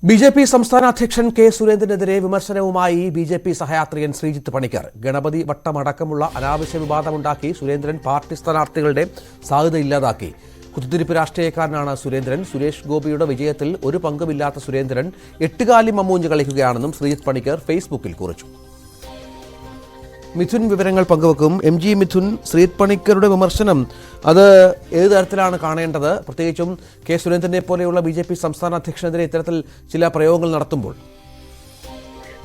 BJP സംസ്ഥാന അധ്യക്ഷൻ K സുരേന്ദ്രനെതിരെ വിമർശനവുമായി ബിജെപി സഹയാത്രികൻ ശ്രീജിത്ത് പണിക്കർ. ഗണപതി വട്ടമടക്കമുള്ള അനാവശ്യ വിവാദമുണ്ടാക്കി സുരേന്ദ്രൻ പാർട്ടി സ്ഥാനാർത്ഥികളുടെ സാധ്യത ഇല്ലാതാക്കി. കുത്തിത്തിരിപ്പ് രാഷ്ട്രീയക്കാരനാണ് സുരേന്ദ്രൻ. സുരേഷ് ഗോപിയുടെ വിജയത്തിൽ ഒരു പങ്കുമില്ലാത്ത സുരേന്ദ്രൻ എട്ടുകാലി മമ്മൂഞ്ഞ് കളിക്കുകയാണെന്നും ശ്രീജിത്ത് പണിക്കർ ഫേസ്ബുക്കിൽ കുറിച്ചു. മിഥുൻ വിവരങ്ങൾ പങ്കുവെക്കും. MG മിഥുൻ, ശ്രീജിത്ത് പണിക്കരുടെ വിമർശനം അത് ഏത് തരത്തിലാണ് കാണേണ്ടത്? പ്രത്യേകിച്ചും കെ സുരേന്ദ്രനെ പോലെയുള്ള BJP സംസ്ഥാന അധ്യക്ഷനെതിരെ ഇത്തരത്തിൽ ചില പ്രയോഗങ്ങൾ നടത്തുമ്പോൾ.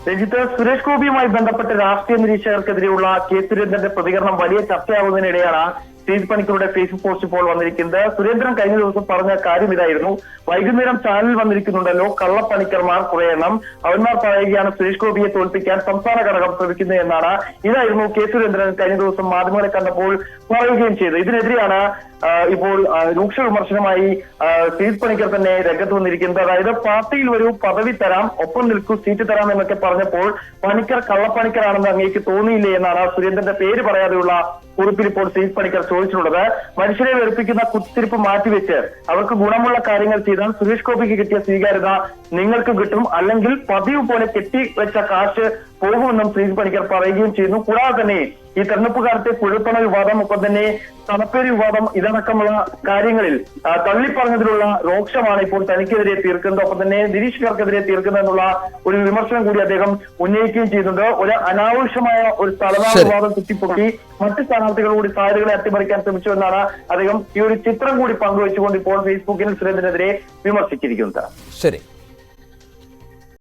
രഞ്ജിത്ത്, സുരേഷ് ഗോപിയുമായി ബന്ധപ്പെട്ട് രാഷ്ട്രീയ നിരീക്ഷകർക്കെതിരെയുള്ള കെ സുരേന്ദ്രന്റെ പ്രതികരണം വലിയ ചർച്ചയാവുന്നതിനിടെയാണ് ശ്രീജിത്ത് പണിക്കരുടെ ഫേസ്ബുക്ക് പോസ്റ്റ് ഇപ്പോൾ വന്നിരിക്കുന്നത്. സുരേന്ദ്രൻ കഴിഞ്ഞ ദിവസം പറഞ്ഞ കാര്യം ഇതായിരുന്നു: വൈകുന്നേരം ചാനലിൽ വന്നിരിക്കുന്നുണ്ടല്ലോ കള്ളപ്പണിക്കർമാർ കുറെ എണ്ണം, അവന്മാർ പറയുകയാണ് സുരേഷ് ഗോപിയെ തോൽപ്പിക്കാൻ സംസ്ഥാന ഘടകം ശ്രമിക്കുന്നത് എന്നാണ്. ഇതായിരുന്നു കെ സുരേന്ദ്രൻ കഴിഞ്ഞ ദിവസം മാധ്യമങ്ങളെ കണ്ടപ്പോൾ പറയുകയും ചെയ്തത്. ഇതിനെതിരെയാണ് ഇപ്പോൾ രൂക്ഷ വിമർശനമായി ശ്രീജിത്ത് പണിക്കർ തന്നെ രംഗത്ത് വന്നിരിക്കുന്നത്. അതായത് പാർട്ടിയിൽ ഒരു പദവി തരാം, ഒപ്പം നിൽക്കൂ, സീറ്റ് തരാം എന്നൊക്കെ പറഞ്ഞപ്പോൾ പണിക്കർ കള്ളപ്പണിക്കരാണെന്ന് അങ്ങേക്ക് തോന്നിയില്ലേ എന്നാണ് സുരേന്ദ്രന്റെ പേര് പറയാതെയുള്ള കുറിപ്പിൽ ഇപ്പോൾ ശ്രീജിത്ത് പണിക്കർ ചോദിച്ചിട്ടുള്ളത്. മനുഷ്യരെ വെറുപ്പിക്കുന്ന കുത്തിരിപ്പ് മാറ്റിവെച്ച് അവർക്ക് ഗുണമുള്ള കാര്യങ്ങൾ ചെയ്താൽ സുരേഷ് ഗോപിക്ക് കിട്ടിയ സ്വീകാര്യത നിങ്ങൾക്ക് കിട്ടും, അല്ലെങ്കിൽ പതിവ് പോലെ കെട്ടിവെച്ച കാശ് പോകുമെന്നും ശ്രീജിത്ത് പണിക്കർ പറയുകയും ചെയ്യുന്നു. കൂടാതെ തന്നെ ഈ തെരഞ്ഞെടുപ്പ് കാലത്തെ കുഴൽപ്പണ വിവാദം, ഒപ്പം തന്നെ സ്ഥാനപ്പേര് വിവാദം, ഇതടക്കമുള്ള കാര്യങ്ങളിൽ തള്ളിപ്പറഞ്ഞതിലുള്ള രോക്ഷമാണ് ഇപ്പോൾ തനിക്കെതിരെ തീർക്കുന്നത്, ഒപ്പം തന്നെ നിരീക്ഷകർക്കെതിരെ തീർക്കുന്നത് എന്നുള്ള ഒരു വിമർശനം കൂടി അദ്ദേഹം ഉന്നയിക്കുകയും ചെയ്യുന്നുണ്ട്. ഒരു അനാവശ്യമായ ഒരു സ്ഥലനാമ വിവാദം ചുറ്റിപ്പൊക്കി മറ്റ് സ്ഥാനാർത്ഥികൾ കൂടി സാധ്യതകളെ അട്ടിമറിക്കാൻ ശ്രമിച്ചു എന്നാണ് അദ്ദേഹം ഈ ഒരു ചിത്രം കൂടി പങ്കുവെച്ചുകൊണ്ട് ഇപ്പോൾ ഫേസ്ബുക്കിൽ സുരേന്ദ്രനെതിരെ വിമർശിച്ചിരിക്കുന്നത്. ശരി.